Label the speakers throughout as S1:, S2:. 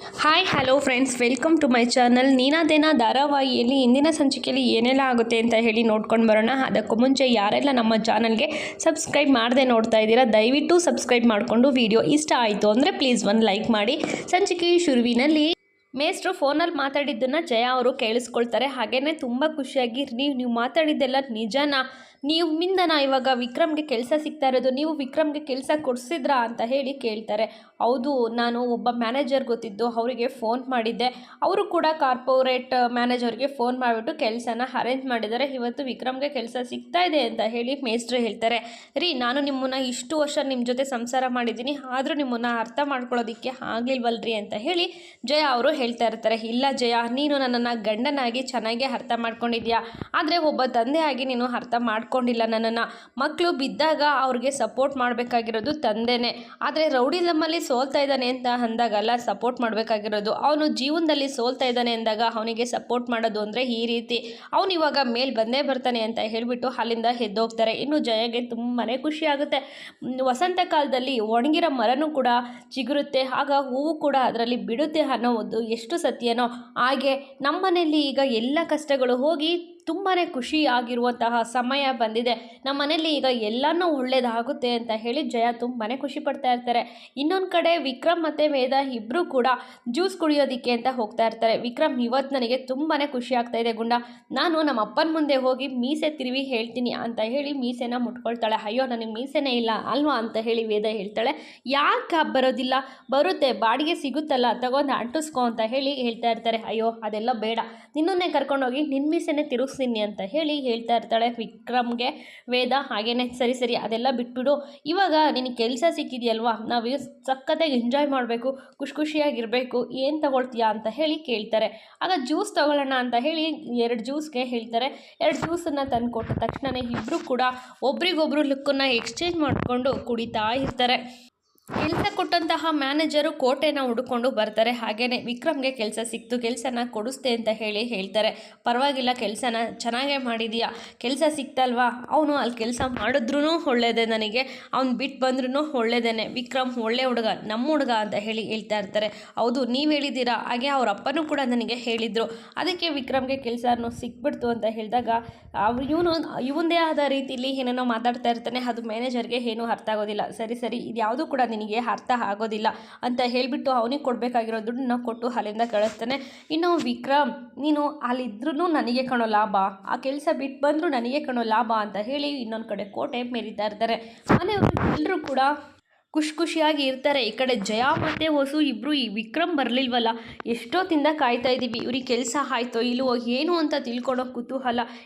S1: Hi hello friends, welcome to my channel. ನೀನಾದೇನ ಧಾರಾವಾಹಿಯಲ್ಲಿ ಇಂದಿನ ಸಂಚಿಕೆಯಲ್ಲಿ ಏನೆಲ್ಲ ಆಗುತ್ತೆ ಅಂತ ಹೇಳಿ ನೋಡ್ಕೊಂಡು ಬರೋಣ. ಅದಕ್ಕೂ ಮುಂಚೆ ಯಾರೆಲ್ಲ ನಮ್ಮ ಚಾನಲ್ಗೆ ಸಬ್ಸ್ಕ್ರೈಬ್ ಮಾಡದೆ ನೋಡ್ತಾ ಇದ್ದೀರಾ, ದಯವಿಟ್ಟು ಸಬ್ಸ್ಕ್ರೈಬ್ ಮಾಡಿಕೊಂಡು ವಿಡಿಯೋ ಇಷ್ಟ ಆಯಿತು ಅಂದರೆ ಪ್ಲೀಸ್ ಒಂದು ಲೈಕ್ ಮಾಡಿ. ಸಂಚಿಕೆ ಶುರುವಿನಲ್ಲಿ ಮೇಷ್ಟ್ರು ಫೋನಲ್ಲಿ ಮಾತಾಡಿದ್ದನ್ನು ಜಯ ಅವರು ಕೇಳಿಸ್ಕೊಳ್ತಾರೆ. ಹಾಗೆಯೇ ತುಂಬ ಖುಷಿಯಾಗಿ, ನೀವು ಮಾತಾಡಿದ್ದೆಲ್ಲ ನಿಜನಾ, ನಿಮ್ಮಿಂದನಾ ಇವಾಗ ವಿಕ್ರಮ್ಗೆ ಕೆಲಸ ಸಿಗ್ತಾ ಇರೋದು, ನೀವು ವಿಕ್ರಮ್ಗೆ ಕೆಲಸ ಕೊಡಿಸಿದ್ರಾ ಅಂತ ಹೇಳಿ ಕೇಳ್ತಾರೆ. ಹೌದು, ನಾನು ಒಬ್ಬ ಮ್ಯಾನೇಜರ್ ಗೊತ್ತಿದ್ದು ಅವರಿಗೆ ಫೋನ್ ಮಾಡಿದ್ದೆ, ಅವರು ಕೂಡ ಕಾರ್ಪೊರೇಟ್ ಮ್ಯಾನೇಜರ್ಗೆ ಫೋನ್ ಮಾಡಿಬಿಟ್ಟು ಕೆಲಸನ ಅರೇಂಜ್ ಮಾಡಿದ್ದಾರೆ. ಇವತ್ತು ವಿಕ್ರಮ್ಗೆ ಕೆಲಸ ಸಿಗ್ತಾ ಇದೆ ಅಂತ ಹೇಳಿ ಮೇಷ್ಟ್ರು ಹೇಳ್ತಾರೆ. ನಾನು ನಿಮ್ಮನ್ನು ಇಷ್ಟು ವರ್ಷ ನಿಮ್ಮ ಜೊತೆ ಸಂಸಾರ ಮಾಡಿದ್ದೀನಿ, ಆದರೂ ನಿಮ್ಮನ್ನು ಅರ್ಥ ಮಾಡ್ಕೊಳ್ಳೋದಕ್ಕೆ ಆಗಲಿಲ್ವಲ್ರಿ ಅಂತ ಹೇಳಿ ಜಯ ಅವರು ಹೇಳ್ತಾ ಇರ್ತಾರೆ. ಇಲ್ಲ ಜಯ, ನೀನು ನನ್ನನ್ನು ಗಂಡನಾಗಿ ಚೆನ್ನಾಗೇ ಅರ್ಥ ಮಾಡ್ಕೊಂಡಿದ್ಯಾ, ಆದರೆ ಒಬ್ಬ ತಂದೆಯಾಗಿ ನೀನು ಅರ್ಥ ಮಾಡ್ಕೊಂಡಿಲ್ಲ ನನ್ನನ್ನು. ಮಕ್ಕಳು ಬಿದ್ದಾಗ ಅವ್ರಿಗೆ ಸಪೋರ್ಟ್ ಮಾಡಬೇಕಾಗಿರೋದು ತಂದೆನೇ, ಆದರೆ ರೌಡಿಸಮಲ್ಲಿ ಸೋಲ್ತಾ ಇದ್ದಾನೆ ಅಂತ ಅಂದಾಗಲ್ಲ ಸಪೋರ್ಟ್ ಮಾಡಬೇಕಾಗಿರೋದು. ಅವನು ಜೀವನದಲ್ಲಿ ಸೋಲ್ತಾ ಇದ್ದಾನೆ ಅಂದಾಗ ಅವನಿಗೆ ಸಪೋರ್ಟ್ ಮಾಡೋದು ಅಂದರೆ ಈ ರೀತಿ. ಅವನು ಇವಾಗ ಮೇಲೆ ಬಂದೇ ಬರ್ತಾನೆ ಅಂತ ಹೇಳಿಬಿಟ್ಟು ಅಲ್ಲಿಂದ ಎದ್ದೋಗ್ತಾರೆ. ಇನ್ನು ಜಯಗೆ ತುಂಬಾ ಖುಷಿ ಆಗುತ್ತೆ. ವಸಂತ ಕಾಲದಲ್ಲಿ ಒಣಗಿರೋ ಮರನೂ ಕೂಡ ಚಿಗುರುತ್ತೆ, ಆಗ ಹೂವು ಕೂಡ ಅದರಲ್ಲಿ ಬಿಡುತ್ತೆ ಅನ್ನೋದು ಎಷ್ಟು ಸತ್ಯನೋ ಹಾಗೆ ನಮ್ಮನೆಯಲ್ಲಿ ಈಗ ಎಲ್ಲ ಕಷ್ಟಗಳು ಹೋಗಿ ತುಂಬಾ ಖುಷಿ ಆಗಿರುವಂತಹ ಸಮಯ ಬಂದಿದೆ. ನಮ್ಮ ಮನೇಲಿ ಈಗ ಎಲ್ಲನೂ ಒಳ್ಳೇದಾಗುತ್ತೆ ಅಂತ ಹೇಳಿ ಜಯ ತುಂಬಾ ಖುಷಿ ಪಡ್ತಾ ಇರ್ತಾರೆ. ಇನ್ನೊಂದು ಕಡೆ ವಿಕ್ರಮ್ ಮತ್ತು ವೇದ ಇಬ್ಬರೂ ಕೂಡ ಜ್ಯೂಸ್ ಕುಡಿಯೋದಕ್ಕೆ ಅಂತ ಹೋಗ್ತಾ ಇರ್ತಾರೆ. ವಿಕ್ರಮ್, ಇವತ್ತು ನನಗೆ ತುಂಬಾ ಖುಷಿ ಆಗ್ತಾ ಇದೆ ಗುಂಡ, ನಾನು ನಮ್ಮ ಅಪ್ಪನ ಮುಂದೆ ಹೋಗಿ ಮೀಸೆ ತಿರುವಿ ಹೇಳ್ತೀನಿ ಅಂತ ಹೇಳಿ ಮೀಸೆನ ಮುಟ್ಕೊಳ್ತಾಳೆ. ಅಯ್ಯೋ, ನನಗೆ ಮೀಸೆನೇ ಇಲ್ಲ ಅಲ್ವಾ ಅಂತ ಹೇಳಿ ವೇದ ಹೇಳ್ತಾಳೆ. ಯಾಕೆ ಬರೋದಿಲ್ಲ, ಬರುತ್ತೆ, ಬಾಡಿಗೆ ಸಿಗುತ್ತಲ್ಲ, ತಗೊಂಡು ಅಂಟಿಸ್ಕೊ ಅಂತ ಹೇಳಿ ಹೇಳ್ತಾ ಇರ್ತಾರೆ. ಅಯ್ಯೋ ಅದೆಲ್ಲ ಬೇಡ, ನಿನ್ನನ್ನೇ ಕರ್ಕೊಂಡೋಗಿ ನಿನ್ನ ಮೀಸೆನೇ ತಿರುಗಿಸ್ತೀನಿ ಅಂತ ಹೇಳಿ ಹೇಳ್ತಾ ಇರ್ತಾಳೆ ವಿಕ್ರಮ್ಗೆ ವೇದ. ಹಾಗೇನೆ ಸರಿ ಅದೆಲ್ಲ ಬಿಟ್ಬಿಡು, ಇವಾಗ ನಿನಗೆ ಕೆಲಸ ಸಿಕ್ಕಿದೆಯಲ್ವಾ, ನಾವು ಸಖತ್ತಾಗಿ ಎಂಜಾಯ್ ಮಾಡಬೇಕು, ಖುಷಿಯಾಗಿರಬೇಕು, ಏನು ತಗೊಳ್ತೀಯಾ ಅಂತ ಹೇಳಿ ಕೇಳ್ತಾರೆ. ಆಗ ಜ್ಯೂಸ್ ತಗೊಳ್ಳೋಣ ಅಂತ ಹೇಳಿ 2 ಜ್ಯೂಸ್ಗೆ ಹೇಳ್ತಾರೆ. 2 ಜ್ಯೂಸನ್ನು ತಂದು ಕೊಟ್ಟ ತಕ್ಷಣವೇ ಇಬ್ಬರು ಕೂಡ ಒಬ್ರಿಗೊಬ್ರು ಲುಕ್ಕನ್ನು ಎಕ್ಸ್ಚೇಂಜ್ ಮಾಡಿಕೊಂಡು ಕುಡಿತಾ ಇರ್ತಾರೆ. ಕೆಲಸ ಕೊಟ್ಟಂತಹ ಮ್ಯಾನೇಜರು ಕೋಟೆನ ಹುಡುಕೊಂಡು ಬರ್ತಾರೆ. ಹಾಗೆಯೇ ವಿಕ್ರಮ್ಗೆ ಕೆಲಸ ಸಿಕ್ತು, ಕೆಲಸನ ಕೊಡಿಸ್ತೆ ಅಂತ ಹೇಳಿ ಹೇಳ್ತಾರೆ. ಪರವಾಗಿಲ್ಲ, ಕೆಲಸನ ಚೆನ್ನಾಗೇ ಮಾಡಿದೀಯಾ, ಕೆಲಸ ಸಿಕ್ತಲ್ವಾ, ಅವನು ಅಲ್ಲಿ ಕೆಲಸ ಮಾಡಿದ್ರೂ ಒಳ್ಳೇದೇ, ನನಗೆ ಅವ್ನು ಬಿಟ್ಟು ಬಂದ್ರೂ ಒಳ್ಳೇದೇನೆ, ವಿಕ್ರಮ್ ಒಳ್ಳೆ ಹುಡುಗ, ನಮ್ಮ ಹುಡುಗ ಅಂತ ಹೇಳಿ ಹೇಳ್ತಾ ಇರ್ತಾರೆ. ಹೌದು, ನೀವು ಹೇಳಿದ್ದೀರಾ, ಹಾಗೆ ಅವ್ರ ಅಪ್ಪನೂ ಕೂಡ ನನಗೆ ಹೇಳಿದರು, ಅದಕ್ಕೆ ವಿಕ್ರಮ್ಗೆ ಕೆಲಸನೂ ಸಿಕ್ಬಿಡ್ತು ಅಂತ ಹೇಳಿದಾಗ ಇವನದೇ ಆದ ರೀತಿಯಲ್ಲಿ ಏನೇನೋ ಮಾತಾಡ್ತಾ ಇರ್ತಾನೆ. ಅದು ಮ್ಯಾನೇಜರ್ಗೆ ಏನೂ ಅರ್ಥ ಆಗೋದಿಲ್ಲ. ಸರಿ ಇದು ಯಾವುದೂ ಕೂಡ ನಿನಗೆ ಅರ್ಥ ಆಗೋದಿಲ್ಲ ಅಂತ ಹೇಳಿಬಿಟ್ಟು ಅವನಿಗೆ ಕೊಡಬೇಕಾಗಿರೋ ದುಡ್ಡನ್ನ ಕೊಟ್ಟು ಅಲ್ಲಿಂದ ಕಳಿಸ್ತಾನೆ. ಇನ್ನು ವಿಕ್ರಮ್, ನೀನು ಅಲ್ಲಿದ್ರೂ ನನಗೆ ಕಾಣೋ ಲಾಭ, ಆ ಕೆಲಸ ಬಿಟ್ಟು ಬಂದರೂ ನನಗೆ ಕಾಣೋ ಲಾಭ ಅಂತ ಹೇಳಿ ಇನ್ನೊಂದು ಕಡೆ ಕೋಟೆ ಮೆರಿತಾ ಇರ್ತಾರೆ. ಮನೆಯವರು ಎಲ್ಲರೂ ಕೂಡ ಖುಷಿಯಾಗಿ ಇರ್ತಾರೆ. ಈ ಕಡೆ ಜಯ ಮತ್ತು ವಸು ಇಬ್ಬರು ಈ ವಿಕ್ರಮ್ ಬರಲಿಲ್ವಲ್ಲ, ಎಷ್ಟೊತ್ತಿಂದ ಕಾಯ್ತಾ ಇದ್ದೀವಿ, ಇವ್ರಿಗೆ ಕೆಲಸ ಆಯಿತೋ ಇಲ್ವೋ ಏನು ಅಂತ ತಿಳ್ಕೊಳೋ ಕುತೂಹಲ,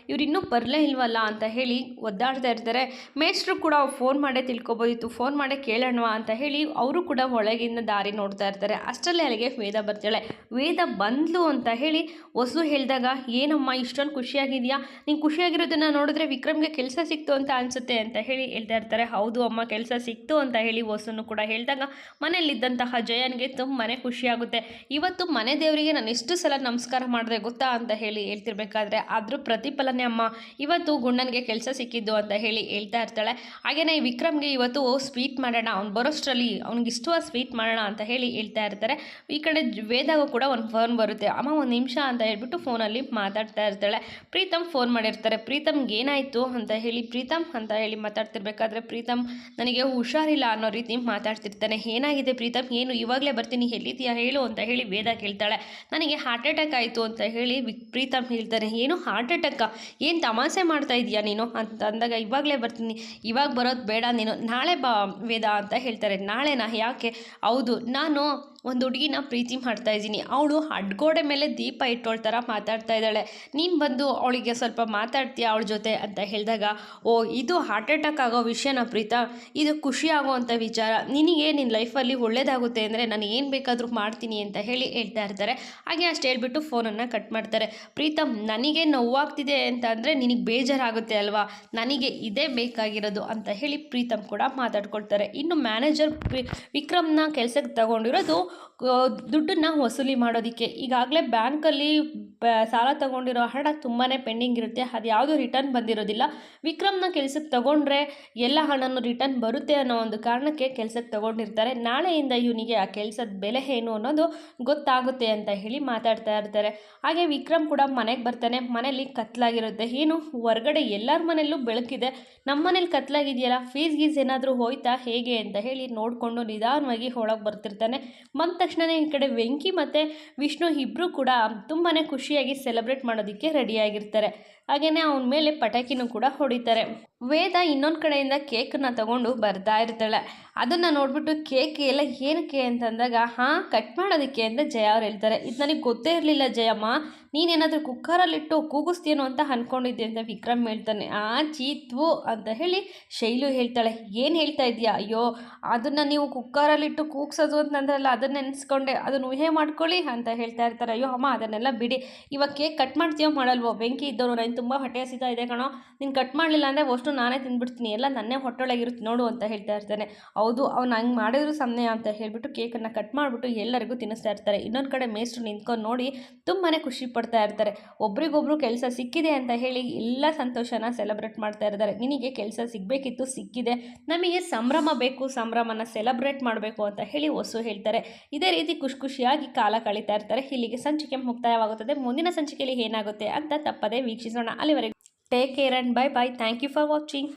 S1: ಇನ್ನೂ ಬರಲೇ ಇಲ್ವಲ್ಲ ಅಂತ ಹೇಳಿ ಒದ್ದಾಡ್ತಾ ಇರ್ತಾರೆ. ಮೇಷ್ಟ್ರು ಕೂಡ ಫೋನ್ ಮಾಡೇ ತಿಳ್ಕೊಬೋದಿತ್ತು, ಫೋನ್ ಮಾಡೇ ಕೇಳೋಣವಾ ಅಂತ ಹೇಳಿ ಅವರು ಕೂಡ ಒಳಗಿಂದ ದಾರಿ ನೋಡ್ತಾ ಇರ್ತಾರೆ. ಅಷ್ಟರಲ್ಲಿ ಅಲ್ಲಿಗೆ ವೇದ ಬರ್ತಾಳೆ. ವೇದ ಬಂದ್ಲು ಅಂತ ಹೇಳಿ ವಸು ಹೇಳಿದಾಗ, ಏನಮ್ಮ ಇಷ್ಟೊಂದು ಖುಷಿಯಾಗಿದೆಯಾ, ನೀನು ಖುಷಿಯಾಗಿರೋದನ್ನು ನೋಡಿದ್ರೆ ವಿಕ್ರಮ್ಗೆ ಕೆಲಸ ಸಿಕ್ತು ಅಂತ ಅನಿಸುತ್ತೆ ಅಂತ ಹೇಳಿ ಹೇಳ್ತಾ ಇರ್ತಾರೆ. ಹೌದು ಅಮ್ಮ, ಕೆಲಸ ಸಿಕ್ತು ಅಂತ ಹೇಳಿ ವಸುನು ಕೂಡ ಹೇಳಿದಾಗ ಮನೆಯಲ್ಲಿದ್ದಂತಹ ಜಯನ್ಗೆ ತುಂಬಾ ಖುಷಿಯಾಗುತ್ತೆ. ಇವತ್ತು ಮನೆ ದೇವರಿಗೆ ನಾನು ಎಷ್ಟು ಸಲ ನಮಸ್ಕಾರ ಮಾಡಿದೆ ಗೊತ್ತಾ ಅಂತ ಹೇಳಿ ಹೇಳ್ತಿರ್ಬೇಕಾದ್ರೆ, ಆದರೂ ಪ್ರತಿಫಲನೆ ಅಮ್ಮ, ಇವತ್ತು ಗುಂಡನಿಗೆ ಕೆಲಸ ಸಿಕ್ಕಿದ್ದು ಅಂತ ಹೇಳಿ ಹೇಳ್ತಾ ಇರ್ತಾಳೆ. ಹಾಗೆಯೇ ವಿಕ್ರಮ್ಗೆ ಇವತ್ತು ಸ್ವೀಟ್ ಮಾಡೋಣ, ಅವ್ನು ಬರೋಷ್ಟರಲ್ಲಿ ಅವ್ನಿಗೆ ಇಷ್ಟವಾದ ಸ್ವೀಟ್ ಮಾಡೋಣ ಅಂತ ಹೇಳಿ ಹೇಳ್ತಾ ಇರ್ತಾರೆ. ಈ ಕಡೆ ವೇದಾಗೂ ಕೂಡ ಒಂದು ಫೋನ್ ಬರುತ್ತೆ. ಅಮ್ಮ ಒಂದು ನಿಮಿಷ ಅಂತ ಹೇಳ್ಬಿಟ್ಟು ಫೋನಲ್ಲಿ ಮಾತಾಡ್ತಾ ಇರ್ತಾಳೆ. ಪ್ರೀತಮ್ ಫೋನ್ ಮಾಡಿರ್ತಾರೆ. ಪ್ರೀತಮ್ಗೆ ಏನಾಯಿತು ಅಂತ ಹೇಳಿ ಪ್ರೀತಮ್ ಅಂತ ಹೇಳಿ ಮಾತಾಡ್ತಿರ್ಬೇಕಾದ್ರೆ, ಪ್ರೀತಮ್ ನನಗೆ ಹುಷಾರಿಲ್ಲ ಅನ್ನೋ ರೀತಿ ಮಾತಾಡ್ತಿರ್ತಾನೆ. ಏನಾಗಿದೆ ಪ್ರೀತಮ್, ಏನು ಇವಾಗಲೇ ಬರ್ತೀನಿ, ಎಲ್ಲಿದ್ದೀಯಾ ಹೇಳು ಅಂತ ಹೇಳಿ ವೇದ ಕೇಳ್ತಾಳೆ. ನನಗೆ ಹಾರ್ಟ್ ಅಟ್ಯಾಕ್ ಆಯಿತು ಅಂತ ಹೇಳಿ ಪ್ರೀತಮ್ ಹೇಳ್ತಾರೆ. ಏನು ಹಾರ್ಟ್ ಅಟ್ಯಾಕಾ, ಏನು ತಮಾಷೆ ಮಾಡ್ತಾ ಇದೆಯಾ ನೀನು ಅಂತ ಅಂದಾಗ, ಇವಾಗಲೇ ಬರ್ತೀನಿ, ಇವಾಗ ಬರೋದು ಬೇಡ, ನೀನು ನಾಳೆ ಬಾ ವೇದ ಅಂತ ಹೇಳ್ತಾರೆ. ನಾಳೆನಾ, ಯಾಕೆ? ಹೌದು, ನಾನು ಒಂದು ಹುಡುಗಿನ ಪ್ರೀತಿ ಮಾಡ್ತಾ ಇದ್ದೀನಿ, ಅವಳು ಅಡ್ಗೋಡೆ ಮೇಲೆ ದೀಪ ಇಟ್ಟೋಳ ಥರ ಮಾತಾಡ್ತಾ ಇದ್ದಾಳೆ, ನೀನು ಬಂದು ಅವಳಿಗೆ ಸ್ವಲ್ಪ ಮಾತಾಡ್ತೀಯಾ ಅವಳ ಜೊತೆ ಅಂತ ಹೇಳಿದಾಗ, ಓ ಇದು ಹಾರ್ಟ್ ಅಟ್ಯಾಕ್ ಆಗೋ ವಿಷಯನ ಪ್ರೀತ, ಇದು ಖುಷಿ ಆಗೋವಂಥ ವಿಚಾರ, ನಿನಗೆ ನಿನ್ನ ಲೈಫಲ್ಲಿ ಒಳ್ಳೇದಾಗುತ್ತೆ ಅಂದರೆ ನಾನು ಏನು ಬೇಕಾದರೂ ಮಾಡ್ತೀನಿ ಅಂತ ಹೇಳಿ ಹೇಳ್ತಾ ಇರ್ತಾರೆ. ಹಾಗೆ ಅಷ್ಟು ಹೇಳ್ಬಿಟ್ಟು ಫೋನನ್ನು ಕಟ್ ಮಾಡ್ತಾರೆ. ಪ್ರೀತಮ್, ನನಗೆ ನೋವಾಗ್ತಿದೆ ಅಂತ ಅಂದರೆ ನಿನಗೆ ಬೇಜಾರಾಗುತ್ತೆ ಅಲ್ವಾ, ನನಗೆ ಇದೇ ಬೇಕಾಗಿರೋದು ಅಂತ ಹೇಳಿ ಪ್ರೀತಮ್ ಕೂಡ ಮಾತಾಡ್ಕೊಳ್ತಾರೆ. ಇನ್ನು ಮ್ಯಾನೇಜರ್ ವಿಕ್ರಮ್ನ ಕೆಲಸಕ್ಕೆ ತಗೊಂಡಿರೋದು ದುಡ್ಡನ್ನು ವಸೂಲಿ ಮಾಡೋದಕ್ಕೆ. ಈಗಾಗಲೇ ಬ್ಯಾಂಕಲ್ಲಿ ಸಾಲ ತಗೊಂಡಿರೋ ಹಣ ತುಂಬಾ ಪೆಂಡಿಂಗ್ ಇರುತ್ತೆ, ಅದು ಯಾವುದು ರಿಟರ್ನ್ ಬಂದಿರೋದಿಲ್ಲ. ವಿಕ್ರಮ್ನ ಕೆಲಸಕ್ಕೆ ತಗೊಂಡ್ರೆ ಎಲ್ಲ ಹಣನೂ ರಿಟರ್ನ್ ಬರುತ್ತೆ ಅನ್ನೋ ಒಂದು ಕಾರಣಕ್ಕೆ ಕೆಲಸಕ್ಕೆ ತಗೊಂಡಿರ್ತಾರೆ. ನಾಳೆಯಿಂದ ಇವನಿಗೆ ಆ ಕೆಲಸದ ಬೆಲೆ ಏನು ಅನ್ನೋದು ಗೊತ್ತಾಗುತ್ತೆ ಅಂತ ಹೇಳಿ ಮಾತಾಡ್ತಾ ಇರ್ತಾರೆ. ಹಾಗೆ ವಿಕ್ರಮ್ ಕೂಡ ಮನೆಗೆ ಬರ್ತಾನೆ. ಮನೇಲಿ ಕತ್ಲಾಗಿರುತ್ತೆ. ಏನು ಹೊರಗಡೆ ಎಲ್ಲರ ಮನೆಯಲ್ಲೂ ಬೆಳಕಿದೆ, ನಮ್ಮ ಮನೇಲಿ ಕತ್ಲಾಗಿದೆಯಲ್ಲ, ಫೀಸ್ ಗೀಸ್ ಏನಾದರೂ ಹೋಯ್ತಾ ಹೇಗೆ ಅಂತ ಹೇಳಿ ನೋಡಿಕೊಂಡು ನಿಧಾನವಾಗಿ ಒಳಗೆ ಬರ್ತಿರ್ತಾನೆ. ಬಂದ ತಕ್ಷಣ ಈ ಕಡೆ ವೆಂಕಿ ಮತ್ತು ವಿಷ್ಣು ಇಬ್ಬರು ಕೂಡ ತುಂಬಾ ಖುಷಿಯಾಗಿ ಸೆಲೆಬ್ರೇಟ್ ಮಾಡೋದಕ್ಕೆ ರೆಡಿಯಾಗಿರ್ತಾರೆ. ಹಾಗೆಯೇ ಅವನ ಮೇಲೆ ಪಟಾಕಿನೂ ಕೂಡ ಹೊಡಿತಾರೆ. ವೇದ ಇನ್ನೊಂದು ಕಡೆಯಿಂದ ಕೇಕನ್ನು ತಗೊಂಡು ಬರ್ತಾ ಇರ್ತಾಳೆ. ಅದನ್ನು ನೋಡಿಬಿಟ್ಟು ಕೇಕ್ ಎಲ್ಲ ಏನಕ್ಕೆ ಅಂತಂದಾಗ ಕಟ್ ಮಾಡೋದಕ್ಕೆ ಅಂತ ಜಯ ಅವ್ರು ಹೇಳ್ತಾರೆ. ಇದು ನನಗೆ ಗೊತ್ತೇ ಇರಲಿಲ್ಲ ಜಯಮ್ಮ, ನೀನೇನಾದರೂ ಕುಕ್ಕರಲ್ಲಿಟ್ಟು ಕೂಗಿಸ್ತೀನೋ ಅಂತ ಅಂದ್ಕೊಂಡಿದ್ದೆ ಅಂತ ವಿಕ್ರಮ್ ಹೇಳ್ತಾನೆ. ಚೀತ್ವು ಅಂತ ಹೇಳಿ ಶೈಲು ಹೇಳ್ತಾಳೆ. ಏನು ಹೇಳ್ತಾ ಇದೆಯಾ? ಅಯ್ಯೋ, ಅದನ್ನು ನೀವು ಕುಕ್ಕರಲ್ಲಿಟ್ಟು ಕೂಗ್ಸೋದು ಅಂತಂದ್ರಲ್ಲ, ಅದನ್ನ ನೆನೆಸ್ಕೊಂಡೆ, ಅದನ್ನು ಊಹೆ ಮಾಡ್ಕೊಳ್ಳಿ ಅಂತ ಹೇಳ್ತಾ ಇರ್ತಾರೆ. ಅಯ್ಯೋ ಅಮ್ಮ, ಅದನ್ನೆಲ್ಲ ಬಿಡಿ, ಇವಾಗ ಕೇಕ್ ಕಟ್ ಮಾಡ್ತೀಯೋ ಮಾಡಲ್ವೋ? ಬೆಂಕಿ ಇದ್ದವರು ನನಗೆ ತುಂಬ ಹೊಟ್ಟೆ ಹಸಿತಾ ಇದೆ ಕಣೋ, ನೀನು ಕಟ್ ಮಾಡಲಿಲ್ಲ ಅಂದರೆ ಅಷ್ಟು ನಾನೇ ತಿಂದ್ಬಿಡ್ತೀನಿ, ಎಲ್ಲ ನನ್ನೇ ಹೊಟ್ಟೊಳಗಿರುತ್ತೆ ನೋಡು ಅಂತ ಹೇಳ್ತಾ ಇರ್ತಾನೆ. ಹೌದು, ಅವ್ನು ಹಂಗೆ ಮಾಡಿದ್ರು ಸಮಯ ಅಂತ ಹೇಳಿಬಿಟ್ಟು ಕೇಕನ್ನು ಕಟ್ ಮಾಡಿಬಿಟ್ಟು ಎಲ್ಲರಿಗೂ ತಿನ್ನಿಸ್ತಾ ಇರ್ತಾರೆ. ಇನ್ನೊಂದು ಕಡೆ ಮೇಷ್ಟ್ರು ನಿಂತ್ಕೊಂಡು ನೋಡಿ ತುಂಬಾ ಖುಷಿ ಪಡ್ತಾ ಇರ್ತಾರೆ. ಒಬ್ರಿಗೊಬ್ರು ಕೆಲಸ ಸಿಕ್ಕಿದೆ ಅಂತ ಹೇಳಿ ಎಲ್ಲ ಸಂತೋಷನ ಸೆಲೆಬ್ರೇಟ್ ಮಾಡ್ತಾ ಇರ್ತಾರೆ. ನಿನಗೆ ಕೆಲಸ ಸಿಗಬೇಕಿತ್ತು, ಸಿಕ್ಕಿದೆ, ನಮಗೆ ಸಂಭ್ರಮ ಬೇಕು, ಸಂಭ್ರಮನ ಸೆಲೆಬ್ರೇಟ್ ಮಾಡಬೇಕು ಅಂತ ಹೇಳಿ ವಸು ಹೇಳ್ತಾರೆ. ಇದೇ ರೀತಿ ಖುಷಿಯಾಗಿ ಕಾಲ ಕಳೀತಾ ಇರ್ತಾರೆ. ಇಲ್ಲಿಗೆ ಸಂಚಿಕೆ ಮುಕ್ತಾಯವಾಗುತ್ತದೆ. ಮುಂದಿನ ಸಂಚಿಕೆಯಲ್ಲಿ ಏನಾಗುತ್ತೆ ಅಂತ ತಪ್ಪದೇ ವೀಕ್ಷಿಸೋಣ. ಅಲ್ಲಿವರೆಗೂ take care and bye bye. Thank you for watching.